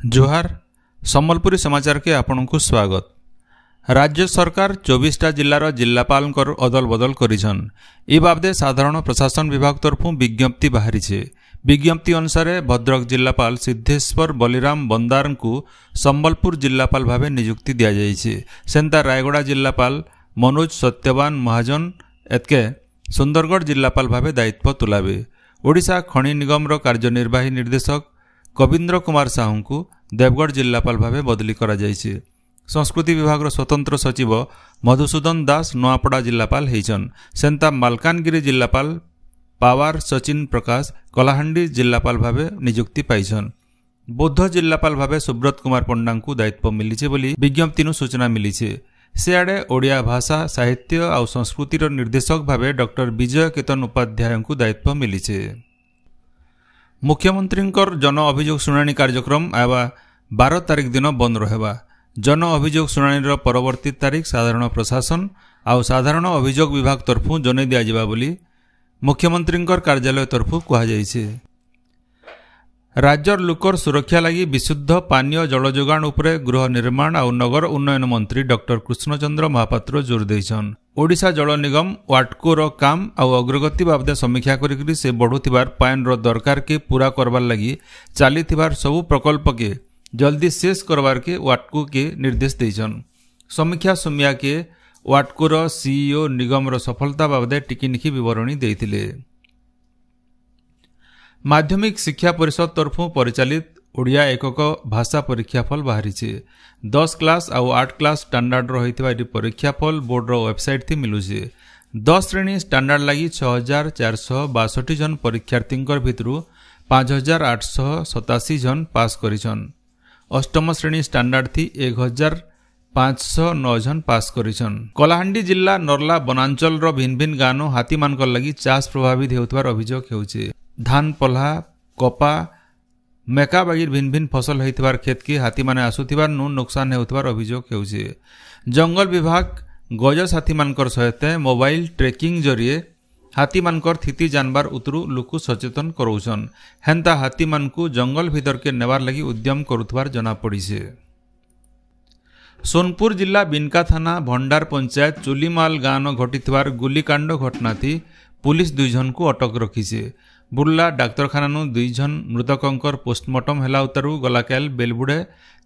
जोहार सम्बलपुरी समाचार के आपन को स्वागत। राज्य सरकार 24टा जिल्लार जिल्लापाल अदल बदल करिछन। ए बाबदे साधारण प्रशासन विभाग तरफु विज्ञप्ति बाहरी छे। विज्ञप्ति अनुसार भद्रक जिल्लापाल सिद्धेश्वर बलिराम बंदार को सम्बलपुर जिल्लापाल भावे नियुक्ति दिया जाइछे। सेंता रायगड़ा जिल्लापाल मनोज सत्यवान महाजन एतके सुंदरगढ़ जिल्लापाल भावे दायित्व तुलाबे। ओडिशा खनि निगम कार्यनिर्वाही निर्देशक कविंद्र कुमार साहू को देवगढ़ जिल्लापाल भावे बदली करा जाइछे। संस्कृति विभाग स्वतंत्र सचिव मधुसूदन दास नुआपड़ा जिल्लापाल हेइछन। सेंता मालकानगिरी जिल्लापाल पावार सचिन प्रकाश कलाहांडी जिल्लापाल भावे नियुक्ति पाइछन। बौद्ध जिल्लापाल भावे सुब्रत कुमार पंडा को दायित्व मिलीछे बोली विज्ञप्ति सूचना मिलीछे। सियाड़े ओडिया भाषा साहित्य और संस्कृतिर निर्देशक भावे डॉक्टर विजय केतन उपाध्याय को दायित्व मिलीछे। मुख्यमंत्री जन अभियोग शुणाणी कार्यक्रम आवा 12 तारिख दिन बंद रहबा। जन अभियोग शुणाणी परवर्ती तारिख साधारण प्रशासन आउ साधारण अभियोग विभाग तरफु जनै दिया जिबा बोली मुख्यमंत्री कार्यालय तरफु कहा जाइछे। राज्यर लोकर सुरक्षा लगी विशुद्ध पानीय जल जोगाण उपरे गृह निर्माण और नगर उन्नयन मंत्री डॉक्टर कृष्णचंद्र महापात्र जोर देइछन। ओडिशा जल निगम वाटको रो काम और अग्रगति बाबदे समीक्षा करिकरी से बढ़ुथिबार पान रो दरकार के पूरा करबार लगी चालीथिबार सबु प्रकल्प के जल्दी शेष करबार के वाटको के निर्देश देइछन। समीक्षा समिया के वाटको रो सीईओ निगम रो सफलता बाबदे टिकिनिखी विवरणी देइथिले। माध्यमिक शिक्षा परिषद तरफु परिचालित ओडिया एकक भाषा परीक्षाफल बाहरी 10 क्लास और 8 क्लास स्टैंडर्ड रही परीक्षाफल बोर्ड रो वेबसाइट थी मिलुचे। 10 श्रेणी स्टैंडर्ड लगी 6462 जन परीक्षार्थी भितरु 5887 जन पास करिछन। अष्टम श्रेणी स्टैंडर्ड थी 1509 जन पास करिछन। कलाहांडी जिला नरला वनांचल रो भिन्न भिन्न गानो हाथी मानकर लगी चाष प्रभावित हेउथबार अभियोग हेउचे। धान पल्हा कपा मेका बागिर भिन्न भिन्न फसल होइतबार खेत के हाथी माने आसुथिबार नु नुकसान हेउथबार अभियोग हेउचे। जंगल विभाग गजस हाथी मानकर सहित मोबाइल ट्रेकिंग जरिए हाथी मानकर स्थिति जानबार उतरु लोक सचेतन करौछन। हेंता हाथी मान को जंगल भीतर के नेबार लगी उद्यम करुथबार जना पड़िছে। सोनपुर जिला बिनका थाना भंडार पंचायत चुलीमाल गाँव घटिथिबार गुलीकांड घटना थी पुलिस 2 जन को अटक रखीছে। बुर्ला डाक्तरखाना 2 जन मृतकंकर पोस्टमार्टम हेला उतारू गलाकाल बेलबुड़े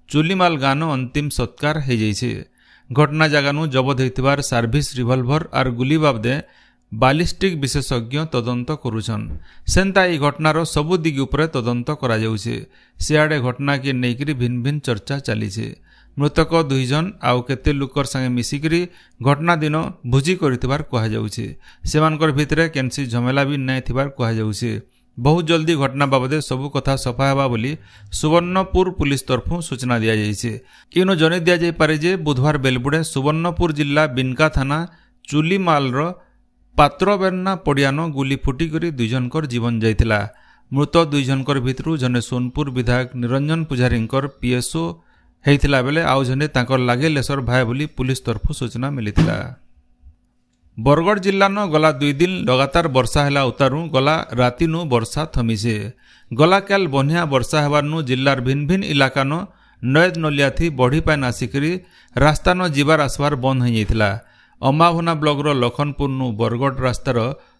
चुलीमाल गाँव अंतिम सत्कार हो जाइछे। घटना जगानु जबत होइतिबार सर्विस रिवॉल्वर और गुली बाबदे बालिस्टिक विशेषज्ञ तदंत करुछन। सेंता ई घटनार सबु दिग उपरे तदंत करा जाउछे। सियाड़े घटना के नेइकरी भिन्न भिन्न चर्चा चलीछे। मृतक 2 जन आउ केते लोकर संगे मिसिकरी घटना दिन भोजी करिथिबार कहा जाउछे। सेमानकर भितरे केनसी झमेला भी नै थिबार कहा जाउछे। बहुत जल्दी घटना बाबदे सबु कथा सफा हेबा बोली सुवर्णपुर पुलिस तरफु सूचना दिया जाइछे। किनो जने दिया जाय पारे जे बुधवार बेलबुड़े सुवर्णपुर जिला बिनका थाना चुलीमाल रो पात्रबेरना पड़ियानो गुली फुटी करी 2 जनकर जीवन जाइथिला। मृत 2 जनकर भितरु जने सोनपुर विधायक निरंजन पुजारींकर पीएसओ हेइथिला बेले आउ जने तांकर लागे लेसर भाई बोली पुलिस तरफु सूचना मिलिथिला। बरगढ़ जिल्ला न गला 2 दिन लगातार वर्षा हेला उतारू गला राति नु वर्षा थमिसे। गला काल बन्या वर्षा हेबार नु जिल्लार भिन्न भिन्न इलाका न नयद नलिया थी बढ़ी पाइन आसिकरी रास्ता न जीवार आसबार बंद हो जाइथिला। अम्बाभना ब्लॉक रो लखनपुर नु बरगढ़ रास्तार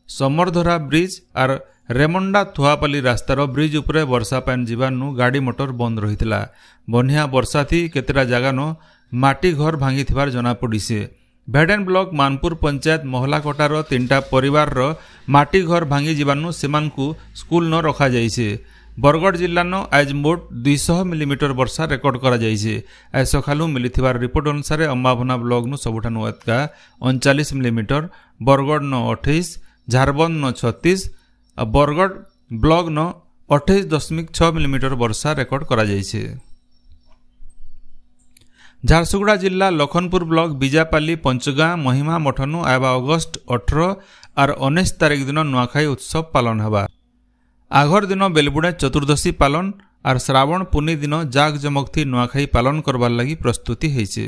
समरधरा ब्रिज और रेमंडा थुआपाली रास्तार ब्रिज उपरे वर्षा पाइन जीवार नु गाड़ी मोटर बंद रहिथिला। बन्या वर्षा थी केतेरा जगह न माटी घर भांगी थिबार जना पड़िছে। भेडेन ब्लॉक मानपुर पंचायत महला कोटार 3टा परिवार रो माटी घर भांगी जीवार नु सेमानकु स्कूल न रखा जाइছে। बरगढ़ जिल्ला न आज मोट 200 मिलीमीटर वर्षा रेकर्ड करा जाइছে। आज सखालु मिलिथिबार रिपोर्ट अनुसार अम्बाभना ब्लॉक नु सबुठानु अतका 39 मिलीमीटर, बरगढ़ न 28, झारबंद न 36 और बरगढ़ ब्लॉक न 28.6 मिलीमीटर वर्षा रेकर्ड करा जाइছে। झारसुगुड़ा जिला लखनपुर ब्लॉक बीजापाली पंचगाँ महिमा मठनु आवा अगस्ट 18 और 19 तारिख दिन नुआखाई उत्सव पालन हवा। आघर दिन बेलबुड़े चतुर्दशी पालन और श्रावण पुनी दिन जाग जमक थी नुआखाई पालन करबार लगी प्रस्तुति हेइছে।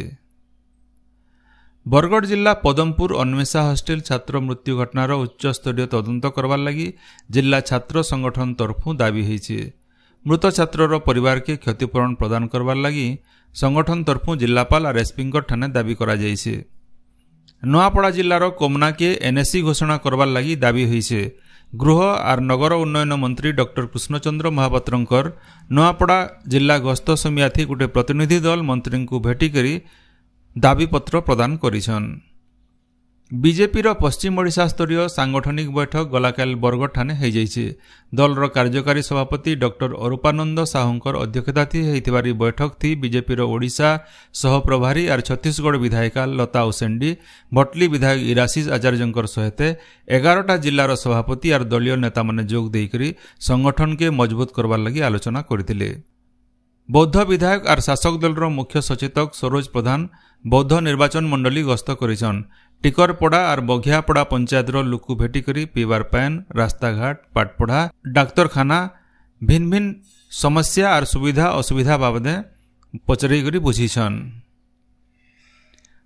बरगढ़ जिला पदमपुर अन्वेषा हॉस्टेल छात्र मृत्यु घटनार उच्च स्तरीय तदंत करबार लगी जिला छात्र संगठन तरफु दाबी हेइছে। मृत छात्रर परिवार के क्षतिपूरण प्रदान करवार लगी संगठन तरफु जिलापाल और एसपी ठाने दाबी करा जायछे। नोआपड़ा जिलार कोमना के एनएससी घोषणा करवार लगी दाबी होइछे। गृह और नगर उन्नयन मंत्री डॉक्टर कृष्णचंद्र महापात्रंकर नोआपड़ा जिला गस्त समिया थी गोटे प्रतिनिधि दल मंत्री को भेटी करी दाबीपत्र प्रदान करिछन। बीजेपी पश्चिम ओडिशा स्तरीय सांगठनिक बैठक गलाकाल बरगढ़ ठाने हो जाइछे। दलर कार्यकारी सभापति डॉक्टर अरूपानंद साहूंकर अध्यक्षता थी होइतिबारी बैठक थी बीजेपी ओडिशा सहप्रभारी और छत्तीसगढ़ विधायिका लता उसेंडी भटली विधायक इराशीष आचार्यंकर सहित 11टा जिलार सभापति और दलीय नेता माने जोग देकरी संगठन के मजबूत करवार लगी आलोचना करथिले। बौद्ध विधायक और शासक दलर मुख्य सचेतक सरोज प्रधान बौद्ध निर्वाचन मंडली गस्त करिछन। टिकरपड़ा और बघियापड़ा पंचायत लोक भेटी करी पीवार पैन रास्ताघाट पाठपढ़ा डाक्तरखाना भिन्न भिन्न समस्या और सुविधा असुविधा बाबदे पचरई करी बुझीछन।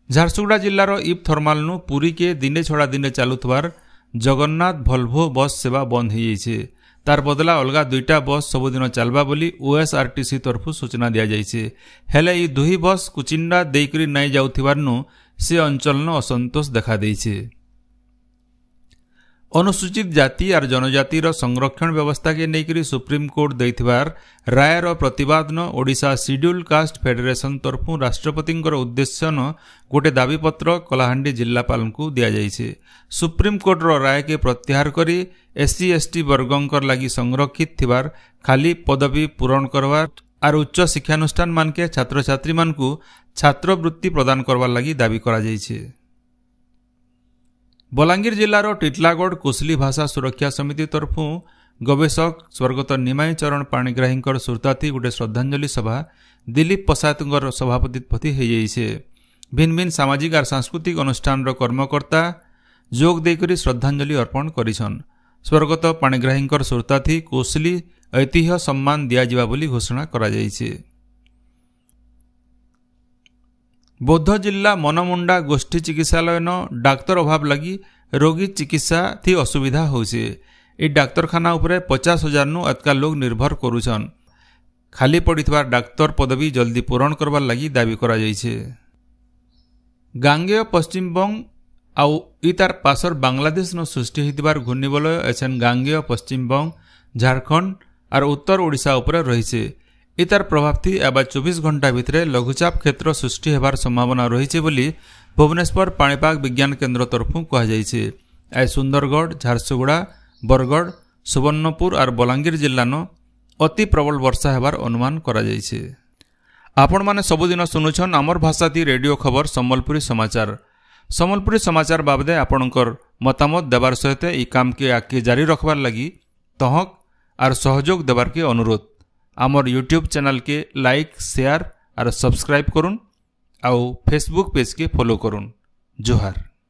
झारसुगुड़ा जिलार इब थर्माल पुरी के दिने छड़ा दिने चालुथवार जगन्नाथ भल्भो बस सेवा बंद हो जाइछे। तार बदला अलगा 2टा बस सबुदिन चलबा बोली ओएसआरटीसी तरफु सूचना दिया जाइछे। हेले ई दुही बस कुचिंडा देकरी नाई जाउथिबारनु से अंचल असंतोष देखा देइछे। अनुसूचित जाति और जनजातिर संरक्षण व्यवस्था के नेकरी सुप्रीम कोर्ट देइथिबार रायर प्रतिवाद न ओडिशा शेड्यूल कास्ट फेडरेशन तरफु राष्ट्रपति उद्देश्य न गोटे दाबीपत्र कलाहांडी जिलापाल को दिया जाइछे। सुप्रीम कोर्ट राय के प्रत्याहार करी एससी एसटी वर्गंकर लगी संरक्षित थिबार खाली पदवी पूरण करवार और उच्च शिक्षानुष्ठान मान के छात्र छात्री मान को छात्रवृत्ति प्रदान करवार लगी दाबी करा जाइछे। बलांगीर जिलार टिटलागढ़ कोसली भाषा सुरक्षा समिति तरफु गवेषक स्वर्गत निमाई चरण पाणिग्राहींकर सुरताथी गोटे श्रद्धांजलि सभा दिलीप पसायतंकर सभापतित्व हो जाइछे। भिन्न भिन्न सामाजिक और सांस्कृतिक अनुष्ठान कर्मकर्ता जोग देकरी श्रद्धांजलि अर्पण करिछन। स्वर्गत पाणिग्राहींकर सुरताथी कोसली ऐतिह्य सम्मान दिया बोली घोषणा करा जाइछे। बौद्ध जिला मनमुंडा गोष्ठी चिकित्सालय न डाक्तर अभाव लगी रोगी चिकित्सा थी असुविधा होइछे। ए डाक्तरखाना उपरे 50,000 नु अतका लोग निर्भर करुछन। खाली पड़िथवार डाक्तर पदवी जल्दी पूरण करवार लगी दाबी करा जाइछे। गांगेय पश्चिम बंग आउ इतार पासर बांग्लादेश न सृष्टि होइतिबार घूर्णिबलय एछन गांगेय पश्चिम बंग झारखंड और उत्तर ओडिशा उपरे रहिछे। इतार प्रभाव थी एबा 24 घंटा भितरे लघुचाप क्षेत्र सृष्टि होबार संभावना रहिछे बोली भुवनेश्वर पाणीपाग विज्ञान केन्द्र तरफु कहा जाइछे। आइ सुंदरगढ़ झारसुगुड़ा बरगढ़ सुवर्णपुर और बलांगीर जिला न अति प्रबल वर्षा होबार अनुमान करा जाइछे। आपण माने सबुदिन सुनुछन आमर भाषाती रेडियो खबर सम्बलपुरी समाचार। सम्बलपुरी समाचार बाबदे आपणकर मतामत देवार सहित ई काम के आगे जारी रखबार लगी तहक और सहयोग देवार के अनुरोध। आमर यूट्यूब चैनल के लाइक शेयर और सब्सक्राइब करुन आउ फेसबुक पेज के फॉलो करुन। जोहार।